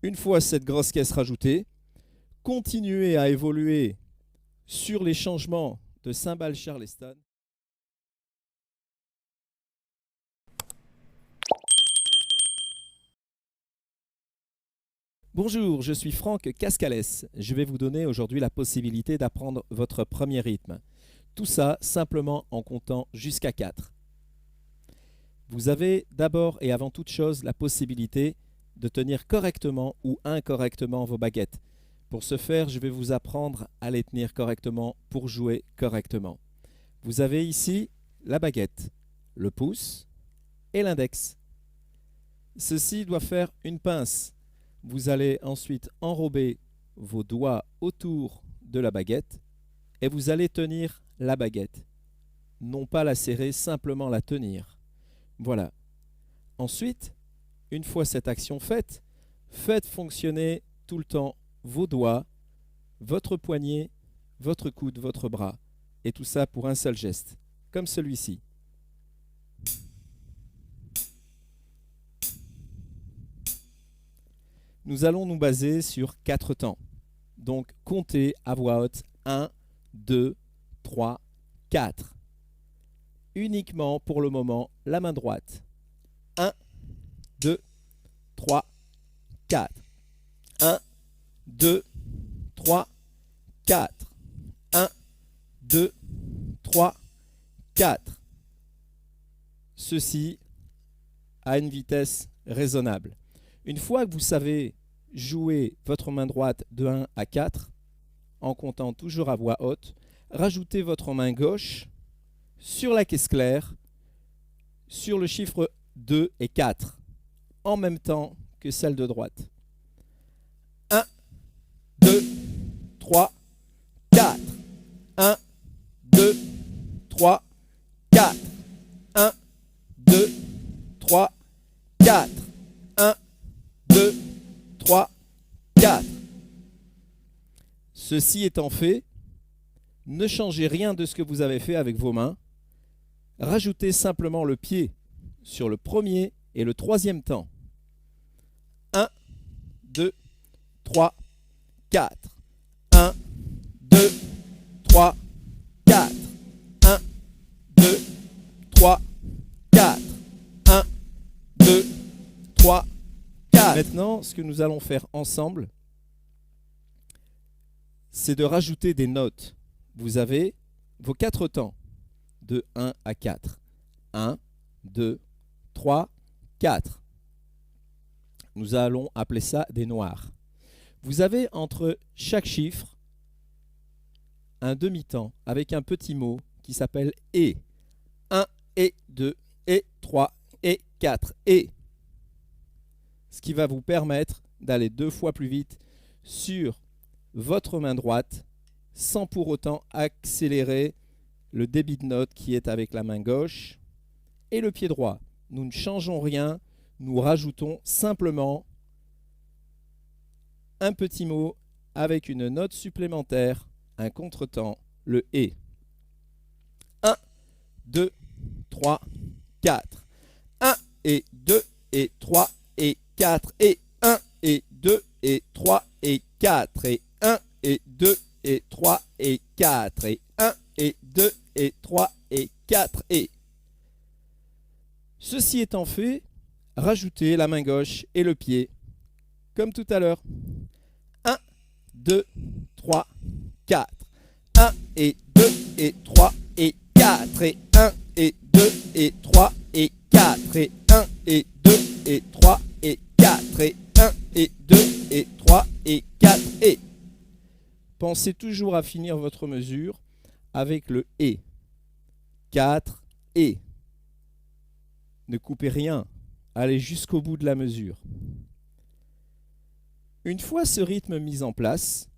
Une fois cette grosse caisse rajoutée, continuez à évoluer sur les changements de cymbales Charleston. Bonjour, je suis Franck Cascalès. Je vais vous donner aujourd'hui la possibilité d'apprendre votre premier rythme. Tout ça simplement en comptant jusqu'à 4. Vous avez d'abord et avant toute chose la possibilité de tenir correctement ou incorrectement vos baguettes. Pour ce faire, je vais vous apprendre à les tenir correctement pour jouer correctement. Vous avez ici la baguette, le pouce et l'index. Ceci doit faire une pince. Vous allez ensuite enrober vos doigts autour de la baguette et vous allez tenir la baguette. Non pas la serrer, simplement la tenir. Voilà. Ensuite, une fois cette action faite, faites fonctionner tout le temps vos doigts, votre poignet, votre coude, votre bras. Et tout ça pour un seul geste, comme celui-ci. Nous allons nous baser sur 4 temps. Donc, comptez à voix haute 1, 2, 3, 4. Uniquement pour le moment, la main droite. 1, 2, 3, 4. 1, 2, 3, 4. 1, 2, 3, 4. Ceci à une vitesse raisonnable. Une fois que vous savez jouer votre main droite de 1 à 4, en comptant toujours à voix haute, rajoutez votre main gauche sur la caisse claire, sur le chiffre 2 et 4, en même temps que celle de droite. 1, 2, 3, 4. 1, 2, 3, 4. 1, 2, 3, 4. 1, 2, 3, 4. Ceci étant fait, ne changez rien de ce que vous avez fait avec vos mains. Rajoutez simplement le pied sur le premier et le troisième temps. 1, 2, 3, 4. 1, 2, 3, 4. 1, 2, 3, 4. 1, 2, 3, 4. Maintenant, ce que nous allons faire ensemble, c'est de rajouter des notes. Vous avez vos 4 temps de 1 à 4. 1, 2, 3, 4. Nous allons appeler ça des noirs. Vous avez entre chaque chiffre un demi-temps avec un petit mot qui s'appelle « et ». 1 et 2 et 3 et 4 et. Ce qui va vous permettre d'aller 2 fois plus vite sur votre main droite sans pour autant accélérer le débit de notes qui est avec la main gauche et le pied droit. Nous ne changeons rien, nous rajoutons simplement un petit mot avec une note supplémentaire, un contretemps, le « et ». 1, 2, 3, 4. 1 et 2 et 3 et 4 et 1 et 2 et 3 et 4 et 1 et 2 et 3 et 4 et 1 et 2 et 3 et 4 et. Ceci étant fait, rajoutez la main gauche et le pied, comme tout à l'heure. 1, 2, 3, 4. 1 et 2 et 3 et 4 et 1 et 2 et 3 et 4 et 1 et 2 et 3 et 4 et 1 et 2 et 3 et 4 et. Pensez toujours à finir votre mesure avec le « et ». 4 et. Ne coupez rien, allez jusqu'au bout de la mesure. Une fois ce rythme mis en place,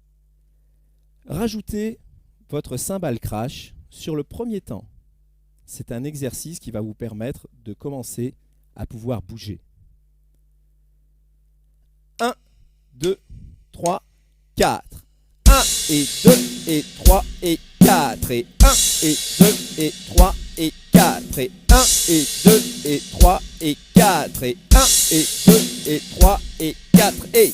rajoutez votre cymbale crash sur le premier temps. C'est un exercice qui va vous permettre de commencer à pouvoir bouger. 1, 2, 3, 4. 1 et 2 et 3 et 4 et 1 et 2 et 3 et 4 et 1 et 2 et 3 et 4 et 1 et 2 et 3 et 4 et.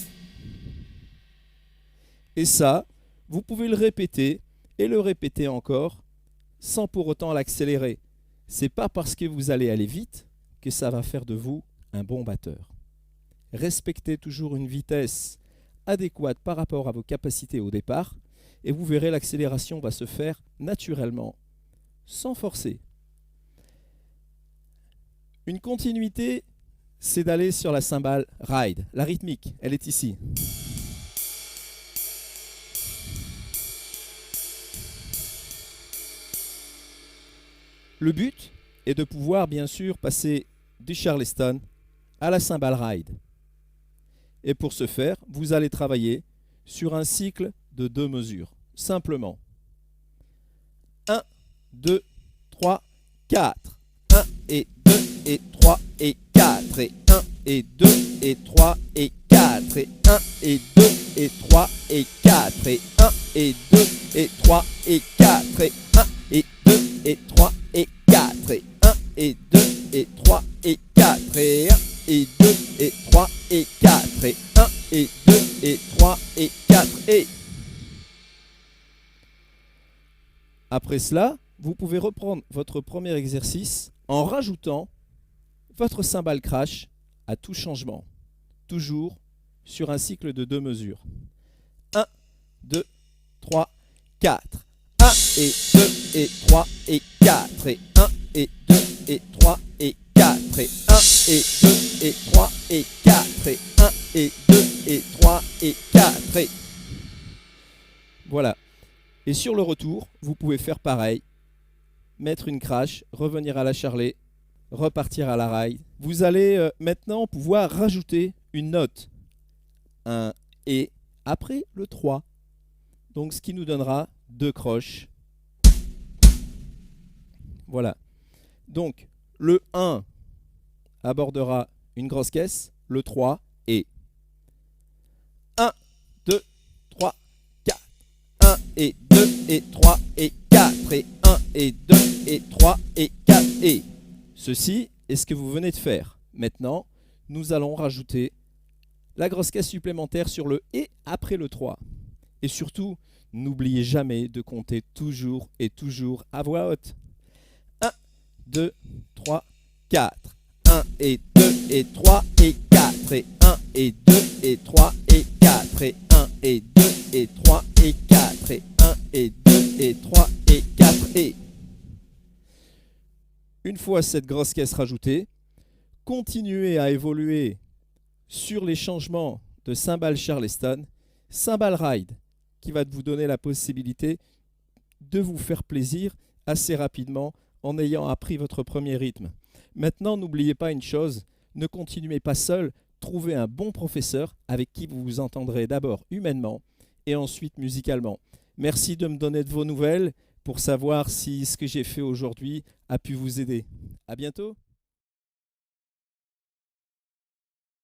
Et ça, vous pouvez le répéter et le répéter encore sans pour autant l'accélérer. C'est pas parce que vous allez aller vite que ça va faire de vous un bon batteur. Respectez toujours une vitesse adéquate par rapport à vos capacités au départ et vous verrez l'accélération va se faire naturellement, sans forcer. Une continuité, c'est d'aller sur la cymbale ride. La rythmique, elle est ici. Le but est de pouvoir bien sûr passer du charleston à la cymbale ride. Et pour ce faire, vous allez travailler sur un cycle de 2 mesures. Simplement. 1, 2, 3, 4. 1 et 2 et 3 et 4. Et 1 et 2 et 3 et 4. Et 1 et 2 et 3 et 4. Et 1 et 2 et 3 et 4. Et 1 et 2 et 3 et 4. Et 1 et 2 et 3 et 4. Et 1 et 2 et 3 et 4. Et 1 et 2 et 3 et 4. Et après cela, vous pouvez reprendre votre premier exercice en rajoutant votre cymbale crash à tout changement, toujours sur un cycle de 2 mesures. 1, 2, 3, 4. 1 et 2 et 3 et 4. Et 1 et 2 et 3 et 4. Et 1 et 2 et 3 et 4. Et 1 et 2 et 3 et 4. Et voilà. Et sur le retour, vous pouvez faire pareil. Mettre une crash, revenir à la charlet, repartir à la ride. Vous allez maintenant pouvoir rajouter une note, un et après le 3. Donc ce qui nous donnera 2 croches. Voilà. Donc le 1 abordera une grosse caisse, le 3 et 1, 2, 3, 4. 1 et 2 et 3 et 4. Et 1 et 2 et 3 et 4. Et ceci est ce que vous venez de faire. Maintenant, nous allons rajouter la grosse caisse supplémentaire sur le et après le 3. Et surtout, n'oubliez jamais de compter toujours et toujours à voix haute. 1, 2, 3, 4. 1 et 2 et 3 et 4. Et 1 et 2 et 3 et 4. Et 1 et 2 et 3 et 4. Et 1 et 2 et 3 et 4. Et une fois cette grosse caisse rajoutée, continuez à évoluer sur les changements de cymbale charleston, cymbale ride, qui va vous donner la possibilité de vous faire plaisir assez rapidement en ayant appris votre premier rythme. Maintenant, n'oubliez pas une chose, ne continuez pas seul, trouvez un bon professeur avec qui vous vous entendrez d'abord humainement et ensuite musicalement. Merci de me donner de vos nouvelles pour savoir si ce que j'ai fait aujourd'hui a pu vous aider. À bientôt.